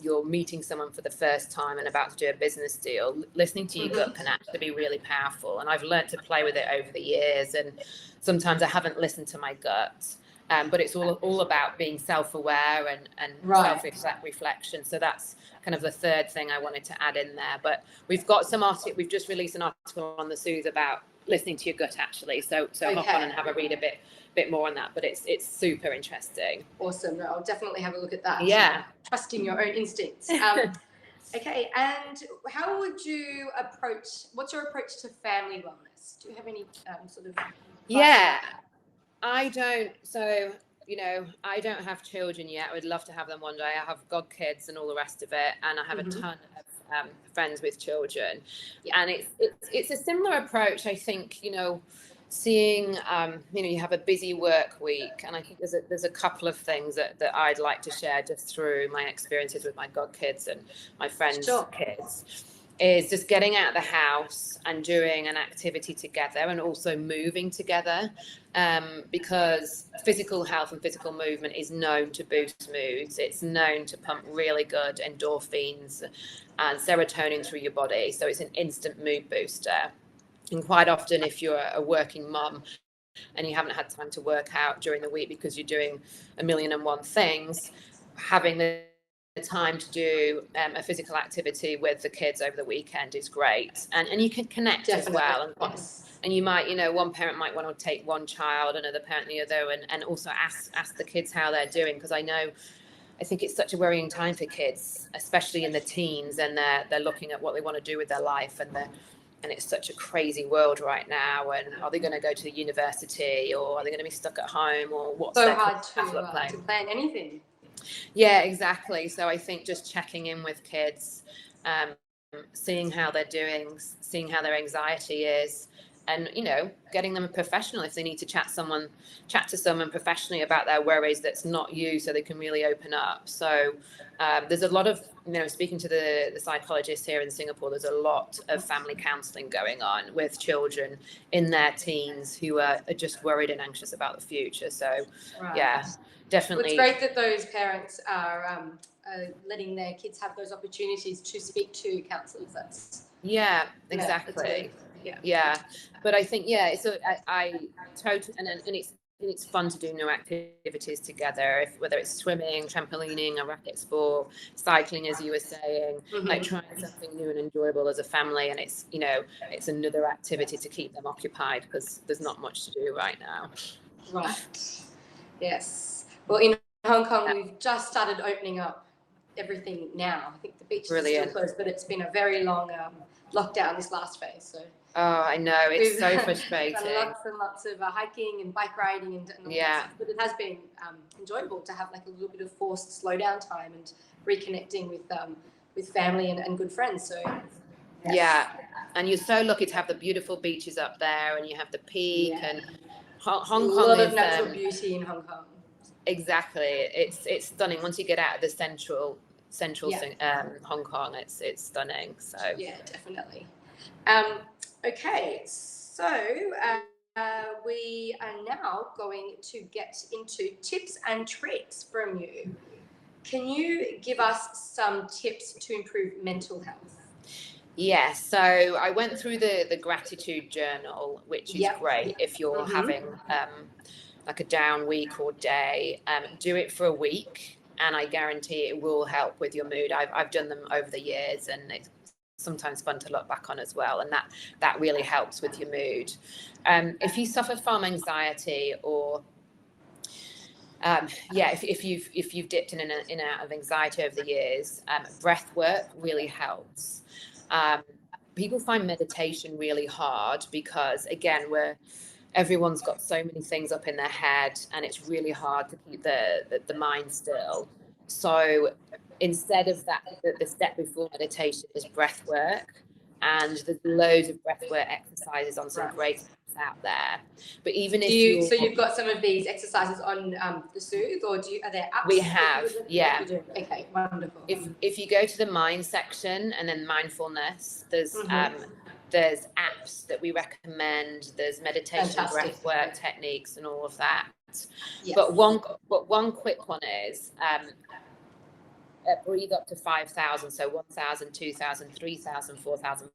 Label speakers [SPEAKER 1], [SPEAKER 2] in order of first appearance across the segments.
[SPEAKER 1] you're meeting someone for the first time and about to do a business deal, listening to your gut can actually be really powerful. And I've learned to play with it over the years. And sometimes I haven't listened to my gut, but it's all about being self-aware and self-reflection. So that's kind of the third thing I wanted to add in there. But we've got we've just released an article on the Soothe about listening to your gut, actually. So hop on and have a read a bit more on that, but it's super interesting.
[SPEAKER 2] Awesome. No, I'll definitely have a look at that.
[SPEAKER 1] Yeah.
[SPEAKER 2] Trusting your own instincts. Okay, and how would you what's your approach to family wellness? Do you have any sort of
[SPEAKER 1] I don't. So, I don't have children yet. I would love to have them one day. I have godkids and all the rest of it, and I have a ton of friends with children, and it's a similar approach. I think seeing you have a busy work week, and I think there's a couple of things that I'd like to share just through my experiences with my godkids and my friends' kids. Is just getting out of the house and doing an activity together, and also moving together, because physical health and physical movement is known to boost moods. It's known to pump really good endorphins and serotonin through your body. So it's an instant mood booster. And quite often, if you're a working mom and you haven't had time to work out during the week because you're doing 1,000,001 things, having the time to do a physical activity with the kids over the weekend is great, and you can connect as well. And you might, one parent might want to take one child, another parent the other, and also ask the kids how they're doing, because I think it's such a worrying time for kids, especially in the teens, and they're looking at what they want to do with their life, and it's such a crazy world right now. And are they going to go to the university, or are they going to be stuck at home, or what's
[SPEAKER 2] so hard to plan anything?
[SPEAKER 1] Yeah, exactly. So I think just checking in with kids, seeing how they're doing, seeing how their anxiety is, and getting them a professional if they need to chat to someone professionally about their worries that's not you, so they can really open up. So there's a lot of speaking to the psychologist here in Singapore, there's a lot of family counseling going on with children in their teens who are just worried and anxious about the future. So definitely.
[SPEAKER 2] Well, it's great that those parents are letting their kids have those opportunities to speak to counsellors. That's
[SPEAKER 1] exactly. But I think I totally, and it's fun to do new activities together, whether it's swimming, trampolining, a racket sport, cycling, as you were saying, like trying something new and enjoyable as a family. And it's it's another activity to keep them occupied, because there's not much to do right now.
[SPEAKER 2] Right. Yes. Well, in Hong Kong, we've just started opening up everything now. I think the beaches are still closed, but it's been a very long lockdown this last phase. So.
[SPEAKER 1] Oh, I know. It's so frustrating.
[SPEAKER 2] Lots and lots of hiking and bike riding and all that stuff. But it has been enjoyable to have like a little bit of forced slowdown time and reconnecting with family and good friends. So and you're so lucky to have the beautiful beaches up there, and you have the peak and Hong Kong. A lot of natural beauty in Hong Kong.
[SPEAKER 1] Exactly. It's stunning. Once you get out of the central Hong Kong, it's stunning. So
[SPEAKER 2] definitely. Okay, so we are now going to get into tips and tricks from you. Can you give us some tips to improve mental health?
[SPEAKER 1] Yes. So I went through the gratitude journal, which is great if you're having like a down week or day. Do it for a week, and I guarantee it will help with your mood. I've done them over the years, and it's sometimes fun to look back on as well, and that really helps with your mood. If you suffer from anxiety, or if you've dipped in and out of anxiety over the years, breath work really helps. People find meditation really hard because, again, everyone's got so many things up in their head, and it's really hard to keep the mind still. So instead of that, the step before meditation is breath work, and there's loads of breath work exercises on some great apps out there. But even so
[SPEAKER 2] you've got some of these exercises on the Soothe, or are there apps?
[SPEAKER 1] We have,
[SPEAKER 2] Okay, wonderful.
[SPEAKER 1] If you go to the mind section and then mindfulness, there's apps that we recommend. There's meditation, breath work techniques, and all of that. Yes. But one quick one is breathe up to 5,000. So 1,000, 2,000, 3,000, 4,000,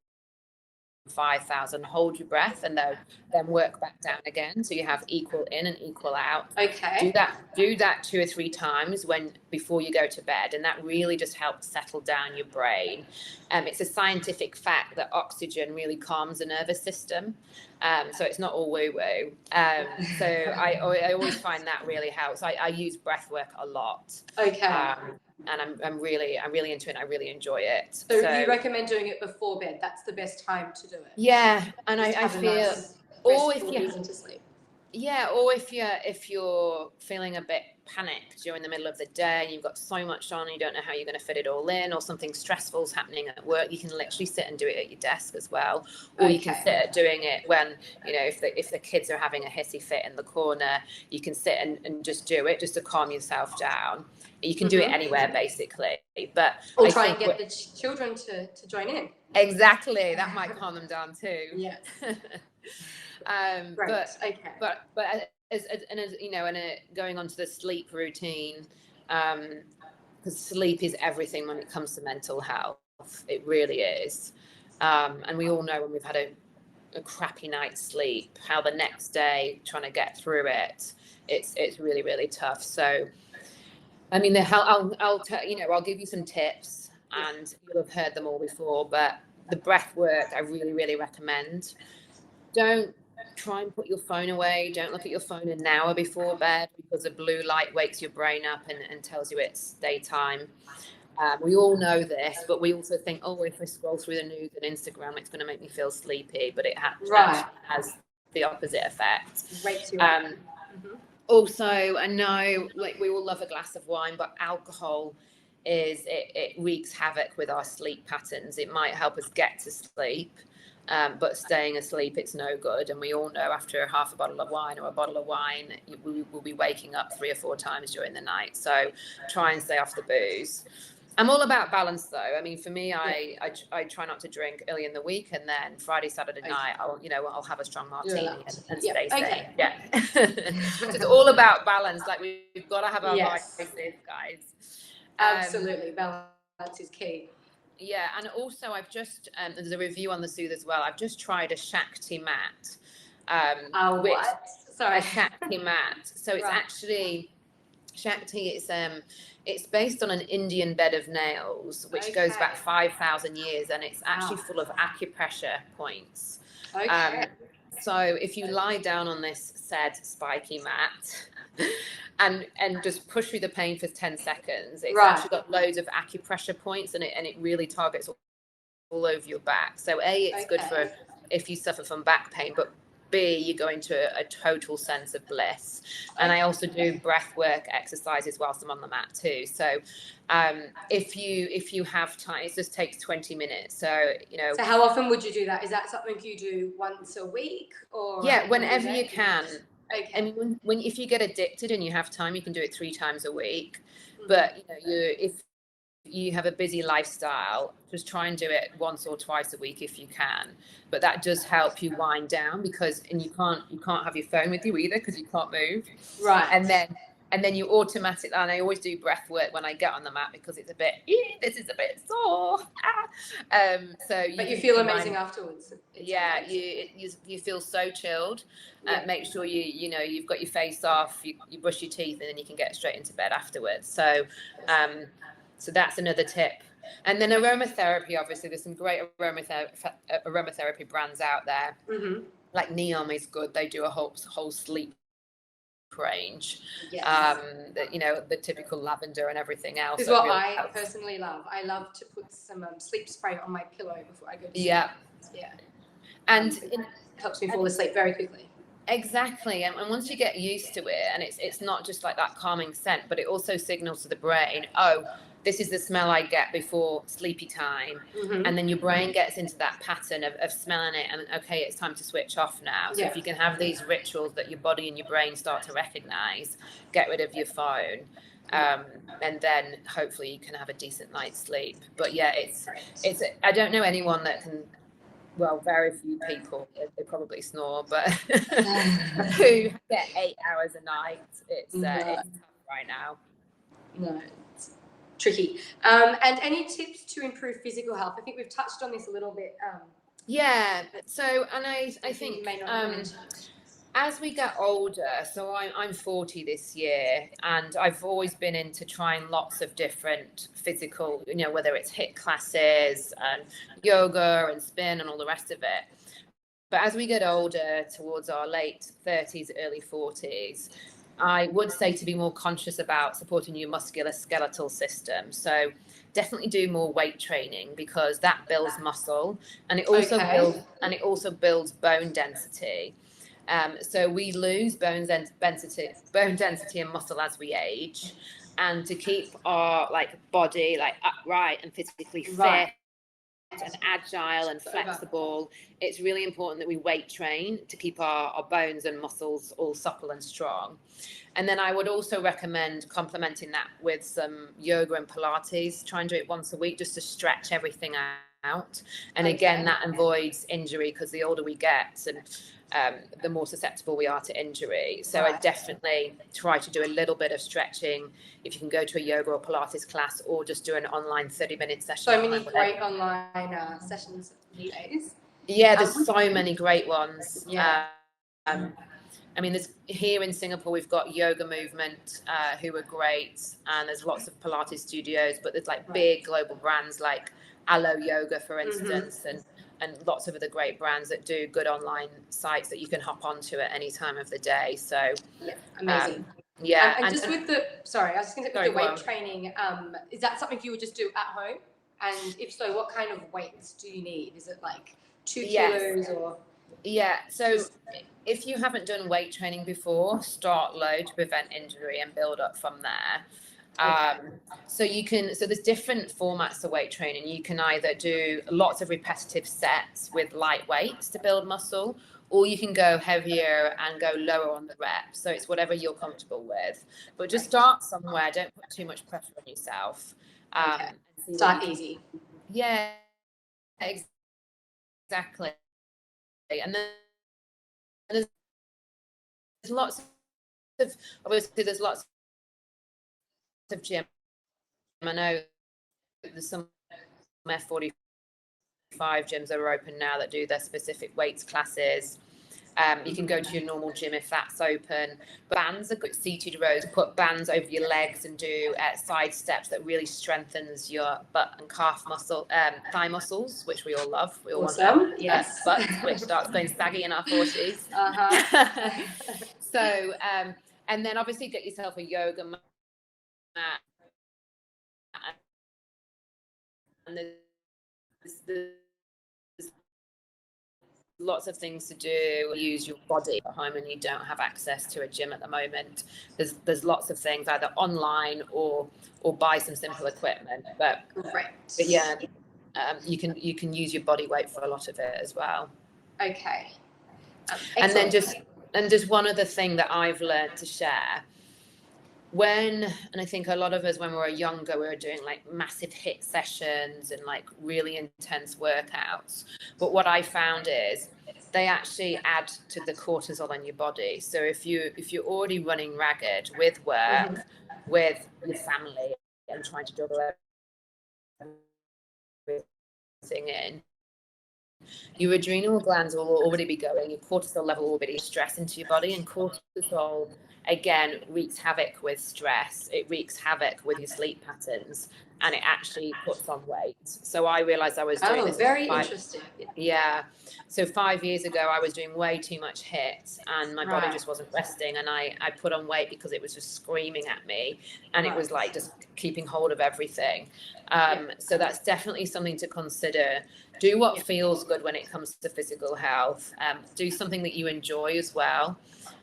[SPEAKER 1] 5,000. Hold your breath, and then work back down again. So you have equal in and equal out.
[SPEAKER 2] Okay.
[SPEAKER 1] Do that 2 or 3 times before you go to bed, and that really just helps settle down your brain. It's a scientific fact that oxygen really calms the nervous system. So it's not all woo-woo. So I always find that really helps. I use breathwork a lot.
[SPEAKER 2] Okay.
[SPEAKER 1] And I'm really into it. I really enjoy it.
[SPEAKER 2] So you recommend doing it before bed? That's the best time to do it.
[SPEAKER 1] Yeah, and I feel,
[SPEAKER 2] nice or if you to sleep.
[SPEAKER 1] Yeah, or if you're feeling a bit panicked during the middle of the day and you've got so much on and you don't know how you're going to fit it all in, or something stressful's happening at work, you can literally sit and do it at your desk as well. Or you can sit at doing it when, if the kids are having a hissy fit in the corner, you can sit and just do it just to calm yourself down. You can do it anywhere, basically. But
[SPEAKER 2] or try and get the children to join in.
[SPEAKER 1] Exactly, that might calm them down too.
[SPEAKER 2] Yes.
[SPEAKER 1] But going on to the sleep routine, because sleep is everything when it comes to mental health. It really is. And we all know when we've had a crappy night's sleep, how the next day trying to get through it's really, really tough. So I mean, I'll give you some tips, and you'll have heard them all before, but the breath work I really, really recommend. Don't try and put your phone away. Don't look at your phone an hour before bed, because the blue light wakes your brain up and tells you it's daytime. We all know this, but we also think, if I scroll through the news and Instagram, it's going to make me feel sleepy, but it has the opposite effect. Also, I know, like, we all love a glass of wine, but alcohol it wreaks havoc with our sleep patterns. It might help us get to sleep, but staying asleep, it's no good. And we all know after half a bottle of wine or a bottle of wine, we will be waking up 3 or 4 times during the night. So try and stay off the booze. I'm all about balance, though. I mean, for me, I try not to drink early in the week, and then Friday, Saturday night, I'll have a strong martini and stay safe. Yeah, it's all about balance. Like, we've got to have our vices, guys.
[SPEAKER 2] Absolutely, balance is key.
[SPEAKER 1] Yeah, and also I've just there's a review on the Soothe as well. I've just tried a Shakti Mat.
[SPEAKER 2] Sorry,
[SPEAKER 1] a Shakti Mat. So it's actually Shakti. It's based on an Indian bed of nails, which goes back 5,000 years, and it's actually full of acupressure points. So if you lie down on this said spiky mat and just push through the pain for 10 seconds, it's actually got loads of acupressure points, and it really targets all over your back. So it's good for if you suffer from back pain, but B, you go into a total sense of bliss. And I also do breath work exercises whilst I'm on the mat too. So if you have time, it just takes 20 minutes. So
[SPEAKER 2] So how often would you do that? Is that something you do once a week, or
[SPEAKER 1] whenever you can? I mean, if you get addicted and you have time, you can do it 3 times a week. But if you have a busy lifestyle, just try and do it once or twice a week if you can. But that does help you wind down, and you can't have your phone with you either, because you can't move. And then you automatically, and I always do breath work when I get on the mat, because it's this is a bit sore. But
[SPEAKER 2] you feel amazing afterwards.
[SPEAKER 1] You feel so chilled. Make sure you've got your face off, you brush your teeth, and then you can get straight into bed afterwards. So that's another tip. And then aromatherapy, obviously, there's some great aromatherapy brands out there. Like Neom is good. They do a whole sleep range. The typical lavender and everything else.
[SPEAKER 2] This is what I personally love. I love to put some sleep spray on my pillow before I go to sleep. And it helps me fall asleep very quickly.
[SPEAKER 1] Exactly. And once you get used to it, and it's not just like that calming scent, but it also signals to the brain, this is the smell I get before sleepy time. And then your brain gets into that pattern of smelling it, and it's time to switch off now. So if you can have these rituals that your body and your brain start to recognize, get rid of your phone, and then hopefully you can have a decent night's sleep. But it's I don't know anyone that can, well, very few people, they probably snore, but who get 8 hours a night, it's tough right now.
[SPEAKER 2] No, tricky. And any tips to improve physical health? I think we've touched on this a little bit.
[SPEAKER 1] Yeah. So, and I think
[SPEAKER 2] you may not have mentioned.
[SPEAKER 1] as we get older, so I'm 40 this year, and I've always been into trying lots of different physical, whether it's HIIT classes and yoga and spin and all the rest of it. But as we get older, towards our late 30s, early 40s, I would say to be more conscious about supporting your muscular-skeletal system. So definitely do more weight training, because that builds muscle, and it also builds bone density. So we lose bone density and muscle as we age, and to keep our body upright and physically fit and agile and flexible, it's really important that we weight train to keep our bones and muscles all supple and strong. And then I would also recommend complementing that with some yoga and Pilates. Try and do it once a week just to stretch everything out. And again, that avoids injury, because the older we get and the more susceptible we are to injury. So I definitely try to do a little bit of stretching if you can go to a yoga or Pilates class, or just do an online 30-minute session.
[SPEAKER 2] So many great online sessions these days.
[SPEAKER 1] Yeah, there's so many great ones.
[SPEAKER 2] Yeah.
[SPEAKER 1] I mean, there's here in Singapore, we've got Yoga Movement, who are great, and there's lots of Pilates studios, but there's big global brands like Alo Yoga, for instance, and lots of other great brands that do good online sites that you can hop onto at any time of the day. So
[SPEAKER 2] amazing. And just with the weight training, is that something you would just do at home? And if so, what kind of weights do you need? Is it 2 kilos or?
[SPEAKER 1] Yeah, so if you haven't done weight training before, start low to prevent injury and build up from there. So there's different formats to weight training. You can either do lots of repetitive sets with light weights to build muscle, or you can go heavier and go lower on the reps. So it's whatever you're comfortable with. But just start somewhere. Don't put too much pressure on yourself.
[SPEAKER 2] Start easy.
[SPEAKER 1] Yeah, exactly. And then there's lots of, obviously there's lots of gym. I know there's some F45 gyms that are open now that do their specific weights classes. You can go to your normal gym if that's open. But bands are good. Seated rows, put bands over your legs and do side steps that really strengthens your butt and calf muscle, thigh muscles, which we all love. We all want
[SPEAKER 2] yes.
[SPEAKER 1] Butt, which starts going saggy in our 40s. So, and then obviously get yourself a yoga mat. And there's lots of things to do. Use your body at home, and you don't have access to a gym at the moment. There's lots of things either online or buy some simple equipment. But yeah, you can use your body weight for a lot of it as well.
[SPEAKER 2] Okay.
[SPEAKER 1] And then just one other thing that I've learned to share. And I think a lot of us, when we were younger, we were doing massive HIIT sessions and really intense workouts. But what I found is they actually add to the cortisol in your body. So if you're already running ragged with work, with your family, and trying to juggle everything in, your adrenal glands will already be going, your cortisol level will be stress into your body, and cortisol again wreaks havoc with stress. It wreaks havoc with your sleep patterns, and it actually puts on weight. So I realized I was doing this.
[SPEAKER 2] Very interesting.
[SPEAKER 1] Yeah. So 5 years ago, I was doing way too much HIIT, and my body just wasn't resting, and I put on weight because it was just screaming at me, and it was just keeping hold of everything. So that's definitely something to consider. Do what feels good when it comes to physical health. Do something that you enjoy as well.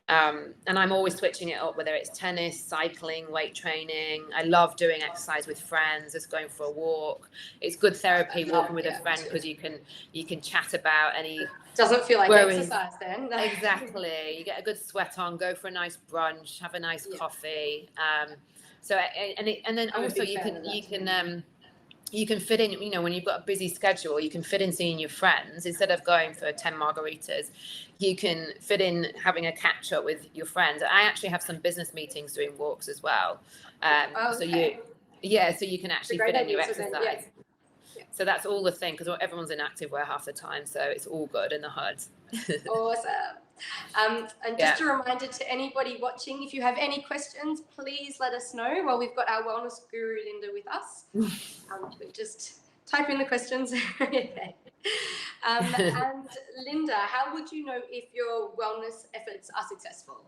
[SPEAKER 1] And I'm always switching it up, whether it's tennis, cycling, weight training. I love doing exercise with friends, just going for a walk. It's good therapy walking with a friend, because you can chat about any.
[SPEAKER 2] Doesn't feel like exercise then.
[SPEAKER 1] Exactly. You get a good sweat on, go for a nice brunch, have a nice coffee. So and then also you can fit in, when you've got a busy schedule, you can fit in seeing your friends. Instead of going for 10 margaritas, you can fit in having a catch up with your friends. I actually have some business meetings doing walks as well. So Yeah, so you can actually fit in your exercise.
[SPEAKER 2] Then,
[SPEAKER 1] So that's all the thing, because everyone's in activewear half the time, so it's all good in the hood.
[SPEAKER 2] Awesome. And just a reminder to anybody watching, if you have any questions, please let us know. Well, we've got our wellness guru, Linda, with us. Just type in the questions. Okay. And Linda, how would you know if your wellness efforts are successful?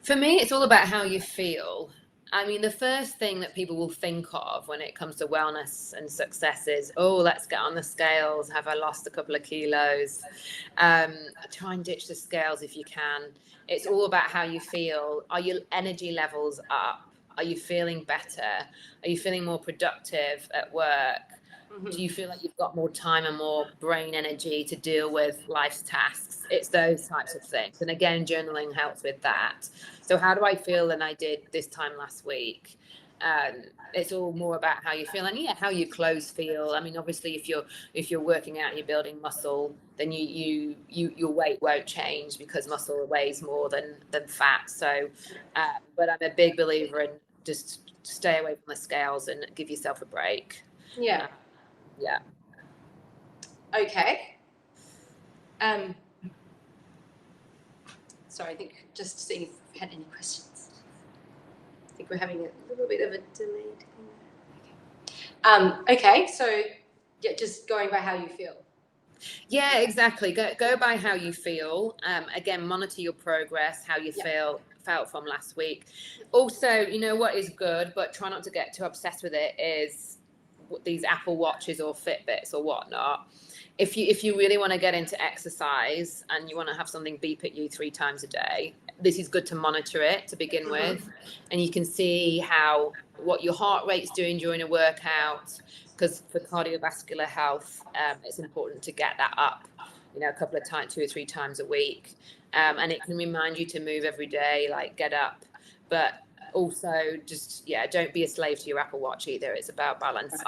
[SPEAKER 1] For me, it's all about how you feel. I mean, the first thing that people will think of when it comes to wellness and success is, oh, let's get on the scales. Have I lost a couple of kilos? Try and ditch the scales if you can. It's all about how you feel. Are your energy levels up? Are you feeling better? Are you feeling more productive at work? Do you feel like you've got more time and more brain energy to deal with life's tasks? It's those types of things. And again, journaling helps with that. So how do I feel than I did this time last week? It's all more about how you feel and how your clothes feel. I mean, obviously, if you're working out and you're building muscle, then your weight won't change because muscle weighs more than fat. So, but I'm a big believer in just stay away from the scales and give yourself a break.
[SPEAKER 2] Yeah. Okay. Sorry, I think just seeing if we had any questions. I think we're having a little bit of a delayed. Okay, so just going by how you feel.
[SPEAKER 1] Yeah, exactly. Go by how you feel. Again, monitor your progress, how you felt from last week. Also, you know what is good, but try not to get too obsessed with it, is these Apple Watches or Fitbits or whatnot. If you really want to get into exercise and you want to have something beep at you 3 times a day, this is good to monitor it to begin with, and you can see what your heart rate's doing during a workout, because for cardiovascular health, it's important to get that up, a couple of times, 2 or 3 times a week, and it can remind you to move every day, like get up, but also just don't be a slave to your Apple Watch either. It's about balance.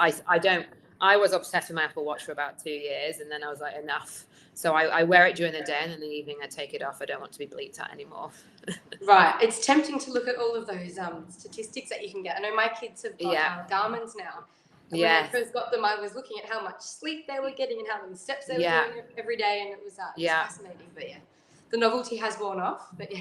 [SPEAKER 1] I was obsessed with my Apple Watch for about 2 years, and then I was like, enough. So I wear it during the day, and in the evening I take it off. I don't want to be bleeped at anymore.
[SPEAKER 2] Right. It's tempting to look at all of those statistics that you can get. I know my kids have got Garmin's now. And when I first got them, I was looking at how much sleep they were getting and how many steps they were doing every day, and it was fascinating. But the novelty has worn off. But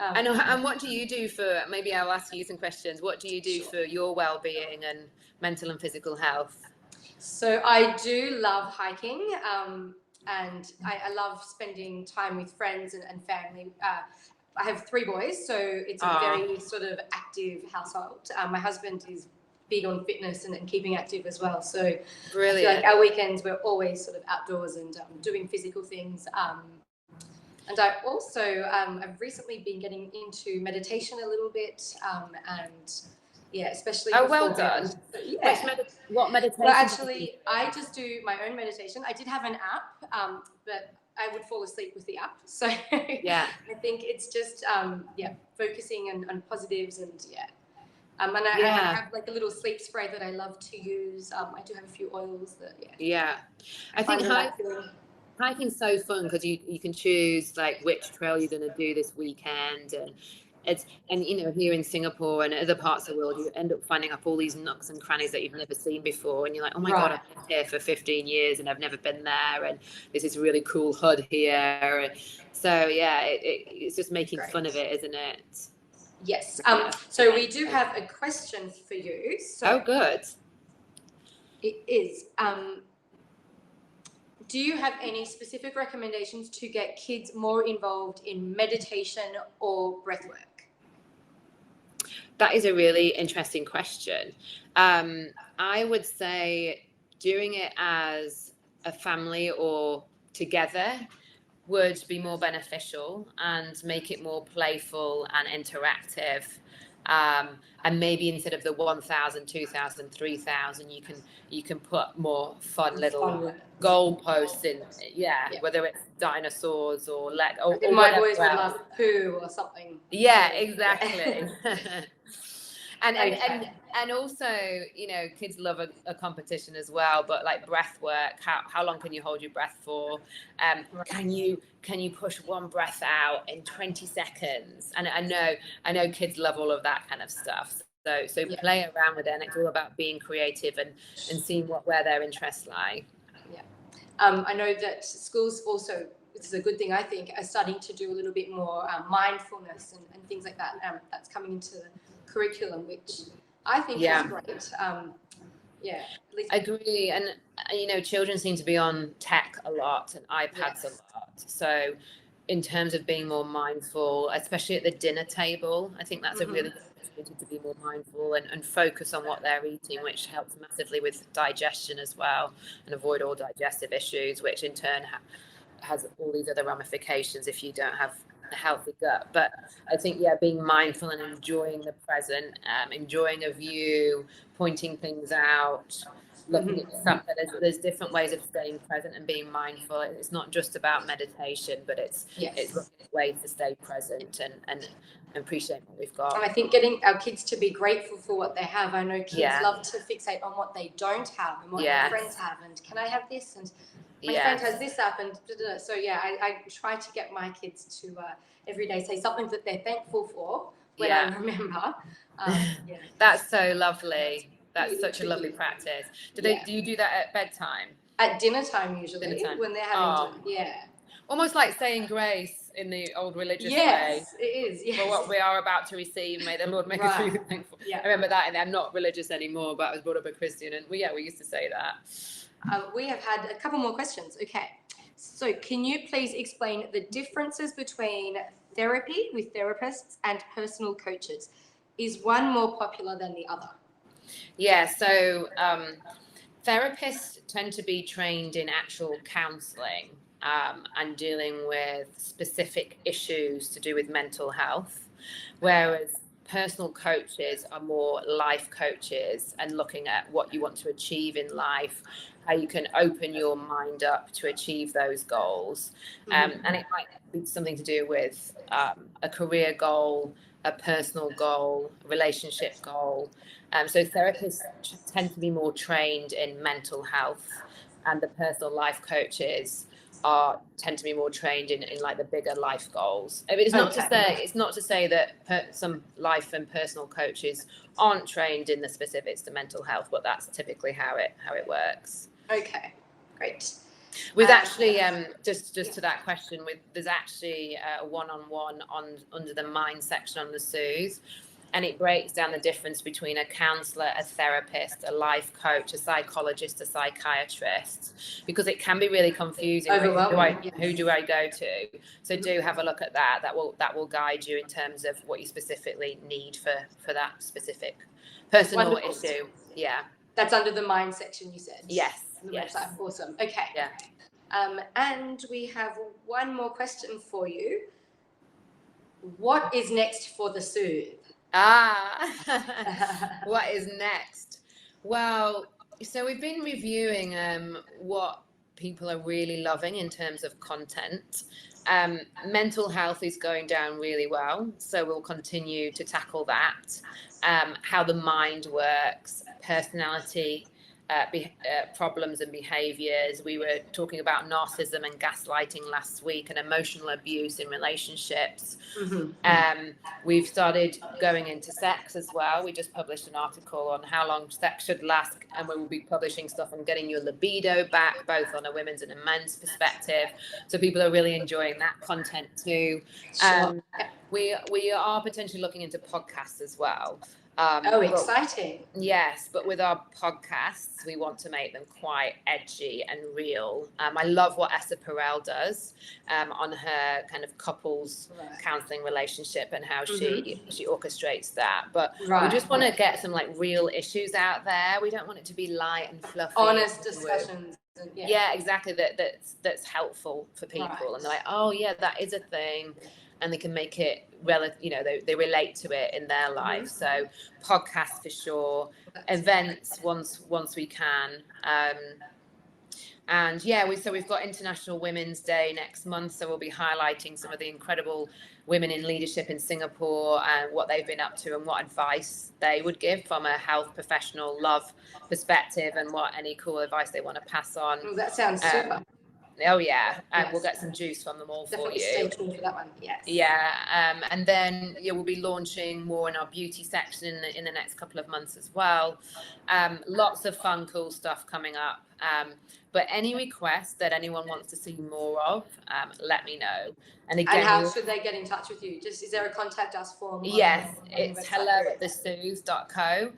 [SPEAKER 1] and what do you do for? Maybe I'll ask you some questions. What do you do for your well-being and mental and physical health?
[SPEAKER 2] So I do love hiking, and I love spending time with friends and family. I have 3 boys, so it's a very sort of active household. My husband is big on fitness and keeping active as well. So
[SPEAKER 1] brilliant.
[SPEAKER 2] I feel like our weekends we're always sort of outdoors and doing physical things. And I also I've recently been getting into meditation a little bit, and especially
[SPEAKER 1] well done.
[SPEAKER 2] So,
[SPEAKER 1] what meditation?
[SPEAKER 2] Well, actually, I just do my own meditation. I did have an app, but I would fall asleep with the app. So I think it's just focusing on positives and and I have like a little sleep spray that I love to use. I do have a few oils that
[SPEAKER 1] I think hiking's so fun because you can choose like which trail you're going to do this weekend, and here in Singapore and other parts of the world, you end up finding up all these nooks and crannies that you've never seen before, and you're like, oh my god, I've been here for 15 years and I've never been there, and there's this really cool hood here. So it's just making fun of it, isn't it?
[SPEAKER 2] Yes. So we do have a question for you. So
[SPEAKER 1] good.
[SPEAKER 2] It is. Do you have any specific recommendations to get kids more involved in meditation or breathwork?
[SPEAKER 1] That is a really interesting question. I would say doing it as a family or together would be more beneficial and make it more playful and interactive. And maybe instead of the 1,000, 2,000, 3,000, you can put more fun little goalposts in, whether it's dinosaurs or
[SPEAKER 2] my boys would love poo or something.
[SPEAKER 1] Yeah, exactly. And also, kids love a competition as well, but like breath work, how long can you hold your breath for? Can you push one breath out in 20 seconds? And I know kids love all of that kind of stuff. So play around with it, and it's all about being creative and seeing where their interests lie.
[SPEAKER 2] Yeah. I know that schools also, this is a good thing, I think, are starting to do a little bit more mindfulness and things like that. That's coming into the curriculum, which I think is great. Yeah, at least
[SPEAKER 1] I agree. And, children seem to be on tech a lot and iPads a lot. So in terms of being more mindful, especially at the dinner table, I think that's a really good opportunity to be more mindful and focus on what they're eating, which helps massively with digestion as well, and avoid all digestive issues, which in turn has all these other ramifications if you don't have a healthy gut. But I think, being mindful and enjoying the present, enjoying a view, pointing things out, looking at something. There's different ways of staying present and being mindful. It's not just about meditation, but it's looking at ways to stay present and appreciate what we've got.
[SPEAKER 2] And I think getting our kids to be grateful for what they have. I know kids love to fixate on what they don't have and what their friends have, and can I have this, and my friend has this app, and so I try to get my kids to every day say something that they're thankful for when I remember.
[SPEAKER 1] That's so lovely. That's such a lovely practice. Do you do that at bedtime?
[SPEAKER 2] At dinner time usually, when they're having dinner.
[SPEAKER 1] Almost like saying grace in the old religious way.
[SPEAKER 2] Yes, it is. Yes.
[SPEAKER 1] For what we are about to receive, may the Lord make us really thankful. I remember that, and I'm not religious anymore, but I was brought up a Christian, and we used to say that.
[SPEAKER 2] We have had a couple more questions. Okay, so can you please explain the differences between therapy with therapists and personal coaches? Is one more popular than the other?
[SPEAKER 1] Yeah, so therapists tend to be trained in actual counselling and dealing with specific issues to do with mental health, whereas personal coaches are more life coaches and looking at what you want to achieve in life, how you can open your mind up to achieve those goals. And it might be something to do with a career goal, a personal goal, relationship goal. So therapists tend to be more trained in mental health, and the personal life coaches tend to be more trained in like the bigger life goals. I mean, it's not to say that some life and personal coaches aren't trained in the specifics to mental health, but that's typically how it works.
[SPEAKER 2] Okay, great.
[SPEAKER 1] With actually, just to that question, there's actually a one-on-one under the mind section on the Soothe, and it breaks down the difference between a counsellor, a therapist, a life coach, a psychologist, a psychiatrist, because it can be really confusing. Who do I go to? So do have a look at that. That will guide you in terms of what you specifically need for that specific personal issue. Yeah.
[SPEAKER 2] That's under the mind section, you said?
[SPEAKER 1] Yes.
[SPEAKER 2] On the website. Awesome. Okay.
[SPEAKER 1] Yeah.
[SPEAKER 2] And we have one more question for you. What is next for the Soothe?
[SPEAKER 1] What is next? Well, so we've been reviewing what people are really loving in terms of content. Mental health is going down really well, so we'll continue to tackle that. How the mind works, personality, problems and behaviors. We were talking about narcissism and gaslighting last week, and emotional abuse in relationships. We've started going into sex as well. We just published an article on how long sex should last, and we will be publishing stuff on getting your libido back, both on a women's and a men's perspective. So people are really enjoying that content too. We are potentially looking into podcasts as well.
[SPEAKER 2] Exciting.
[SPEAKER 1] Yes, but with our podcasts, we want to make them quite edgy and real. I love what Essa Perel does on her kind of couples counselling relationship and how she orchestrates that. But we just want to get some like real issues out there. We don't want it to be light and fluffy.
[SPEAKER 2] Honest discussions.
[SPEAKER 1] Yeah, exactly. That's helpful for people. And they're like, oh yeah, that is a thing. And they can make it they relate to it in their life. So podcasts for sure, events once we can. And we've got International Women's Day next month, so we'll be highlighting some of the incredible women in leadership in Singapore and what they've been up to and what advice they would give from a health professional love perspective, and what any cool advice they want to pass on.
[SPEAKER 2] That sounds super.
[SPEAKER 1] Oh yeah, and we'll get some juice from them all
[SPEAKER 2] Definitely
[SPEAKER 1] for you.
[SPEAKER 2] Stay tuned for that one. Yes.
[SPEAKER 1] Yeah, and then we'll be launching more in our beauty section in the next couple of months as well. Lots of fun, cool stuff coming up. But any requests that anyone wants to see more of, let me know. And again,
[SPEAKER 2] and how should they get in touch with you? Just, is there a contact us form?
[SPEAKER 1] Yes,
[SPEAKER 2] on
[SPEAKER 1] it's
[SPEAKER 2] the website?
[SPEAKER 1] hello@thesoothe.co.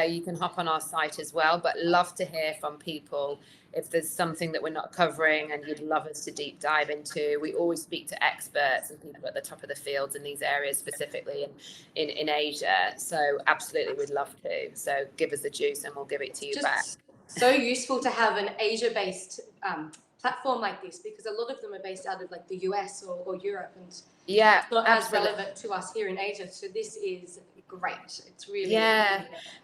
[SPEAKER 1] You can hop on our site as well, but love to hear from people if there's something that we're not covering and you'd love us to deep dive into. We always speak to experts and people at the top of the fields in these areas, specifically in Asia. So absolutely, we'd love to. So give us the juice and we'll give it to you back.
[SPEAKER 2] So useful to have an Asia-based platform like this, because a lot of them are based out of like the US or Europe, and it's not as relevant to us here in Asia. So this is great. It's really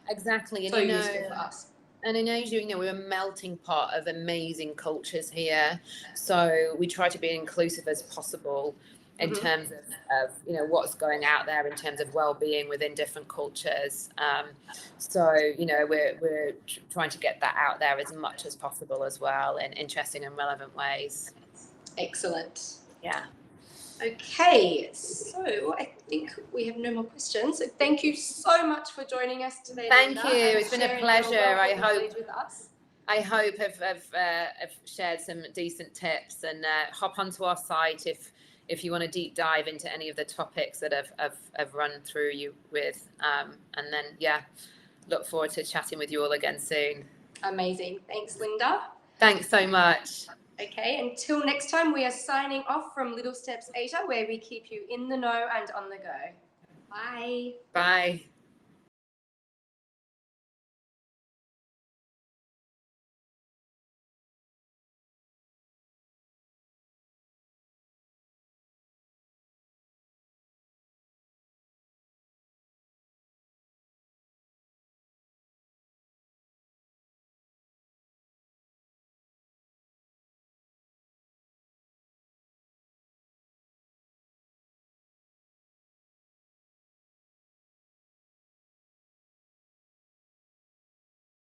[SPEAKER 1] exactly.
[SPEAKER 2] So useful for us.
[SPEAKER 1] And in Asia, we're a melting pot of amazing cultures here. So we try to be inclusive as possible in terms of what's going out there in terms of well-being within different cultures. So we're trying to get that out there as much as possible as well in interesting and relevant ways.
[SPEAKER 2] Excellent.
[SPEAKER 1] Yeah.
[SPEAKER 2] Okay, so I think we have no more questions. So thank you so much for joining us today.
[SPEAKER 1] Thank
[SPEAKER 2] Linda,
[SPEAKER 1] you. It's been a pleasure. I hope I've shared some decent tips, and hop onto our site if you want to deep dive into any of the topics that I've run through you with. And then look forward to chatting with you all again soon.
[SPEAKER 2] Amazing. Thanks, Linda.
[SPEAKER 1] Thanks so much.
[SPEAKER 2] Okay, until next time, we are signing off from Little Steps Asia, where we keep you in the know and on the go. Bye.
[SPEAKER 1] Bye.